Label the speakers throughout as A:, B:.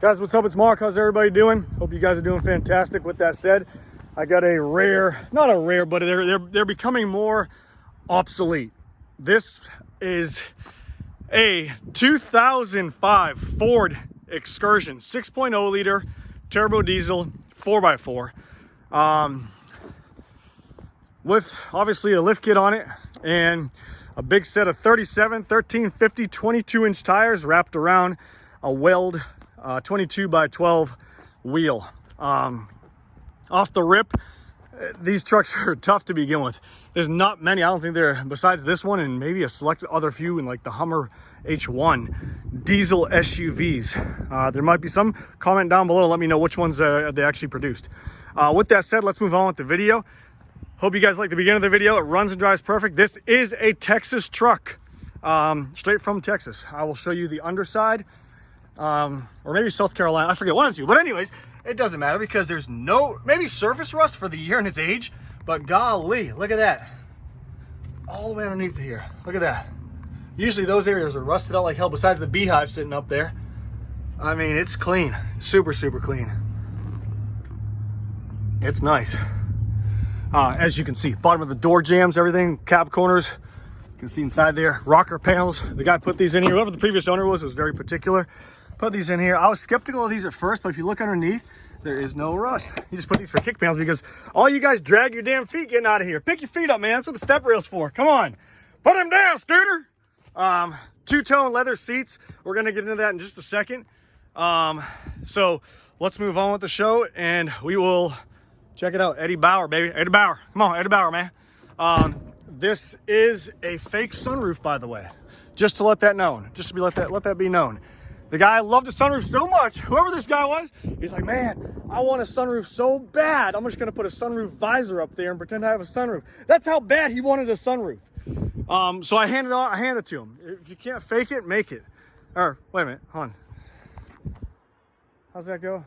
A: Guys, what's up? It's Mark. How's everybody doing? Hope you guys are doing fantastic. With that said, I got a rare, not a rare, but they're becoming more obsolete. This is a 2005 Ford Excursion 6.0 liter turbo diesel 4x4 with obviously a lift kit on it and a big set of 37, 13, 50, 22-inch tires wrapped around a Weld 22x12 wheel. Off the rip, these trucks are tough to begin with. There's not many, I don't think there, besides this one and maybe a select other few in like the Hummer H1 diesel SUVs. There might be some. Comment down below, let me know which ones they actually produced. With that said, let's move on with the video. Hope you guys like the beginning of the video. It runs and drives perfect. This is a Texas truck, straight from Texas. I will show you the underside, or maybe South Carolina, I forget one of the two, but anyways, it doesn't matter because there's no, maybe surface rust for the year and its age, but golly, look at that. All the way underneath here, look at that. Usually those areas are rusted out like hell besides the beehive sitting up there. I mean, it's clean, super, super clean. It's nice. As you can see, bottom of the door jams, everything, cab corners, you can see inside there, rocker panels. The guy put these in here, whoever the previous owner was very particular. Put these in here. I was skeptical of these at first, but if you look underneath, there is no rust. You just put these for kick panels because all you guys drag your damn feet getting out of here. Pick your feet up, man. That's what the step rail's for. Come on. Put them down, Scooter. Two-tone leather seats. We're going to get into that in just a second. So let's move on with the show, and we will check it out. Eddie BAUER, baby. Eddie BAUER. Come on, Eddie BAUER, man. This is a fake sunroof, by the way. Just to let that known. Just to be let that be known. The guy loved the sunroof so much, whoever this guy was, he's like, man, I want a sunroof so bad. I'm just gonna put a sunroof visor up there and pretend I have a sunroof. That's how bad he wanted a sunroof. So I handed it to him. If you can't fake it, make it. Or wait a minute, hold on. How's that go?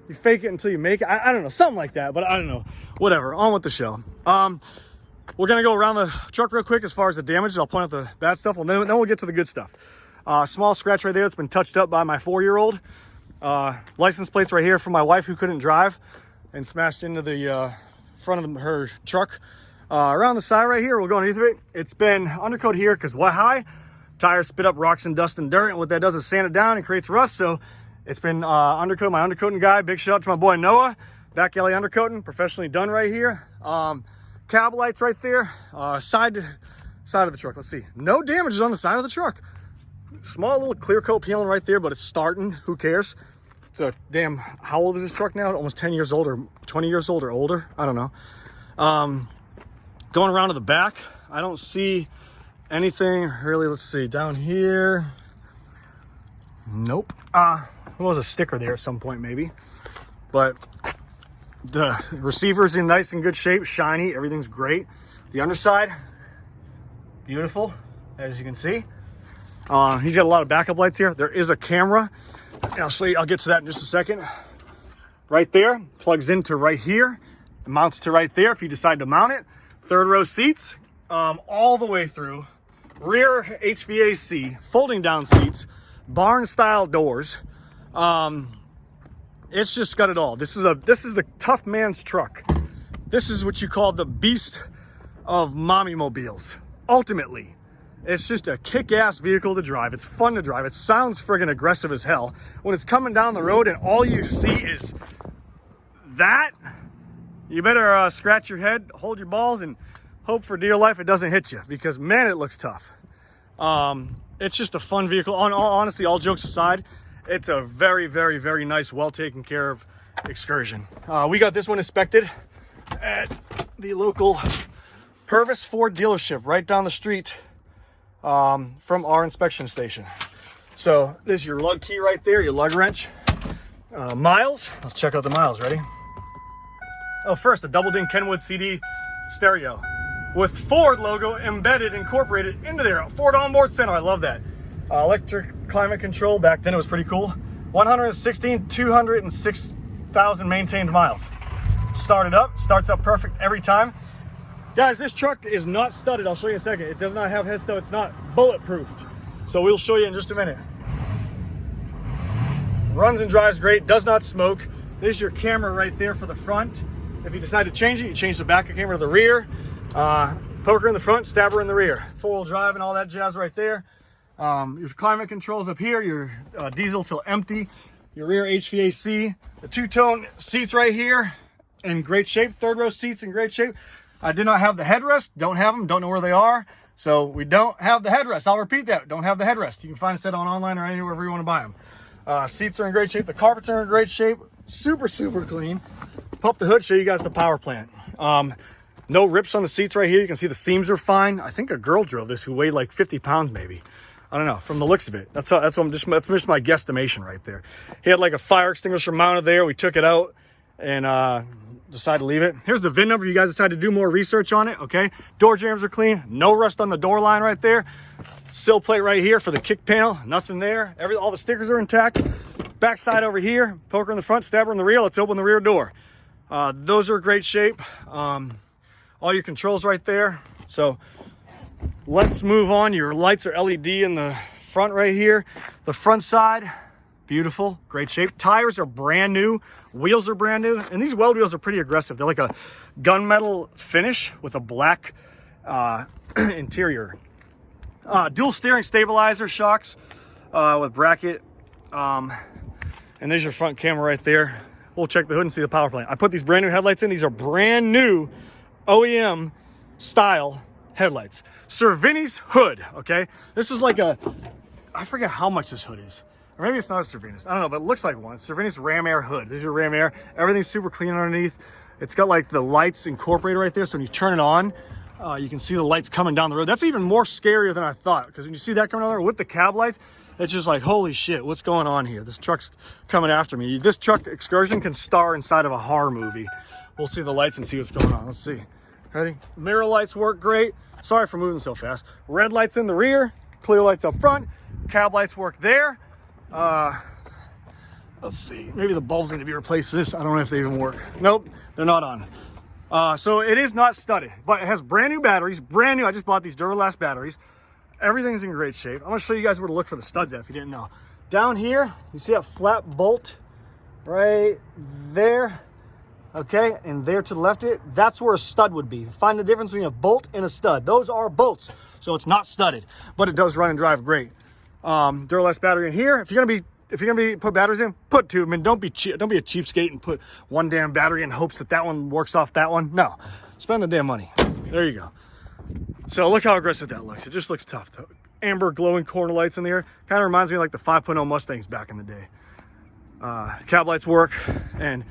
A: You fake it until you make it. I don't know, something like that, but I don't know. Whatever, on with the show. We're gonna go around the truck real quick as far as the damages. I'll point out the bad stuff, and then we'll get to the good stuff. Small scratch right there that's been touched up by my 4-year-old. License plates right here from my wife who couldn't drive and smashed into the front of her truck. Around the side right here, we'll go underneath of it. It's been undercoat here because what high? Tires spit up rocks and dust and dirt, and what that does is sand it down and creates rust. So it's been undercoat. My undercoating guy, big shout out to my boy Noah. Back alley undercoating, professionally done right here. Cab lights right there. Side of the truck. Let's see. No damages on the side of the truck. Small little clear coat peeling right there, but it's starting. Who cares? It's a damn, how old is this truck now? Almost 10 years old or 20 years old or older. I don't know. Going around to the back, I don't see anything really. Let's see down here. Nope. There was a sticker there at some point maybe, but the receiver's in nice and good shape, shiny, everything's great. The underside, beautiful, as you can see. He's got a lot of backup lights here. There is a camera, and I'll show you, I'll get to that in just a second. Right there, plugs into right here, it mounts to right there if you decide to mount it. Third row seats, all the way through. Rear HVAC, folding down seats, barn style doors. It's just got it all. This is the tough man's truck. This is what you call the beast of mommy mobiles. Ultimately, it's just a kick-ass vehicle to drive. It's fun to drive. It sounds friggin' aggressive as hell. When it's coming down the road and all you see is that, you better scratch your head, hold your balls, and hope for dear life it doesn't hit you, because man, it looks tough. It's just a fun vehicle. Honestly, all jokes aside, it's a very, very, very nice, well taken care of Excursion. We got this one inspected at the local Purvis Ford dealership right down the street from our inspection station. So there's your lug key right there, your lug wrench. Miles, let's check out the miles. Ready? Oh, first, the double ding Kenwood CD stereo with Ford logo embedded, incorporated into there. Ford onboard center, I love that. Electric climate control, back then it was pretty cool. 206,000 maintained miles. Started up, starts up perfect every time. Guys, this truck is not studded. I'll show you in a second. It does not have head stud. It's not bulletproofed. So we'll show you in just a minute. runs and drives great, does not smoke. There's your camera right there for the front. If you decide to change it, you change the back of camera to the rear. Poker in the front, stabber in the rear. 4-wheel drive and all that jazz right there. Your climate controls up here, your diesel till empty, your rear HVAC, the two-tone seats right here in great shape, third row seats in great shape. I did not have the headrest, don't have them, don't know where they are. So we don't have the headrest. I'll repeat that, don't have the headrest. You can find a set on online or anywhere you want to buy them. Seats are in great shape, the carpets are in great shape, super clean. Pop the hood, show you guys the power plant. No rips on the seats right here. You can see the seams are fine. I think a girl drove this who weighed like 50 pounds maybe. I don't know, from the looks of it. That's just my guesstimation right there. He had like a fire extinguisher mounted there. We took it out and decided to leave it. Here's the VIN number. You guys decide to do more research on it, okay? Door jambs are clean. No rust on the door line right there. Sill plate right here for the kick panel. Nothing there. All the stickers are intact. Backside over here. Poker in the front, stabber in the rear. Let's open the rear door. Those are in great shape. All your controls right there. So let's move on. Your lights are LED in the front right here. The front side, beautiful, great shape. Tires are brand new. Wheels are brand new. And these Weld wheels are pretty aggressive. They're like a gunmetal finish with a black interior. Dual steering stabilizer shocks with bracket. And there's your front camera right there. We'll check the hood and see the power plant. I put these brand new headlights in. These are brand new OEM style headlights. Cervinis hood, okay? This is like I forget how much this hood is. Or maybe it's not a Cervinis. I don't know, but it looks like one. Cervinis Ram Air hood. There's your Ram Air. Everything's super clean underneath. It's got like the lights incorporated right there. So when you turn it on, you can see the lights coming down the road. That's even more scarier than I thought. Because when you see that coming down there with the cab lights, it's just like, holy shit, what's going on here? This truck's coming after me. This truck Excursion can star inside of a horror movie. We'll see the lights and see what's going on. Let's see. Ready? Mirror lights work great. Sorry for moving so fast. Red lights in the rear, clear lights up front. Cab lights work there. Let's see. Maybe the bulbs need to be replaced. I don't know if they even work. Nope, they're not on. So it is not studded, but it has brand new batteries. Brand new. I just bought these Duralast batteries. Everything's in great shape. I'm going to show you guys where to look for the studs at if you didn't know. Down here, you see that flat bolt right there? Okay, and there to the left, that's where a stud would be. Find the difference between a bolt and a stud. Those are bolts, so it's not studded, but it does run and drive great. Duralast battery in here. If you're gonna be put batteries in, put two. I mean, don't be a cheapskate and put one damn battery in hopes that one works off that one. No, spend the damn money. There you go. So look how aggressive that looks. It just looks tough. The amber glowing corner lights in there kind of reminds me of like the 5.0 Mustangs back in the day. Cab lights work, and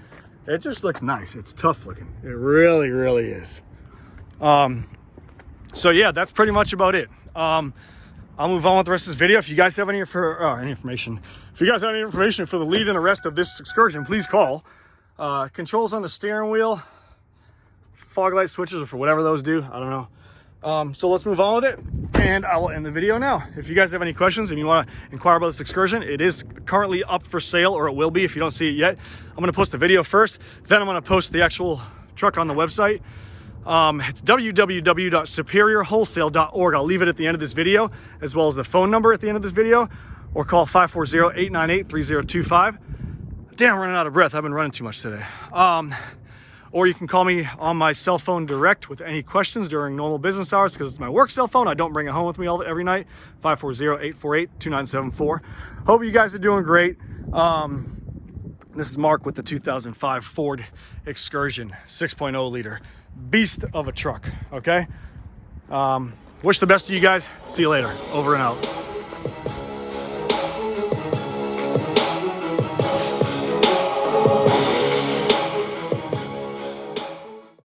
A: it just looks nice. It's tough looking. It really is. So yeah, that's pretty much about it. I'll move on with the rest of this video. If you guys have any information for the lead and the rest of this excursion, please call. Controls on the steering wheel, fog light switches, or for whatever those do, I don't know. So let's move on with it, and I will end the video now. If you guys have any questions and you want to inquire about this excursion, it is currently up for sale, or it will be if you don't see it yet. I'm going to post the video first, then I'm going to post the actual truck on the website. It's www.superiorwholesale.org. I'll leave it at the end of this video, as well as the phone number at the end of this video, or call 540-898-3025. Damn, I'm running out of breath. I've been running too much today. Or you can call me on my cell phone direct with any questions during normal business hours, because it's my work cell phone. I don't bring it home with me every night. 540-848-2974. Hope you guys are doing great. This is Mark with the 2005 Ford Excursion 6.0 liter. Beast of a truck, okay? Wish the best to you guys. See you later. Over and out.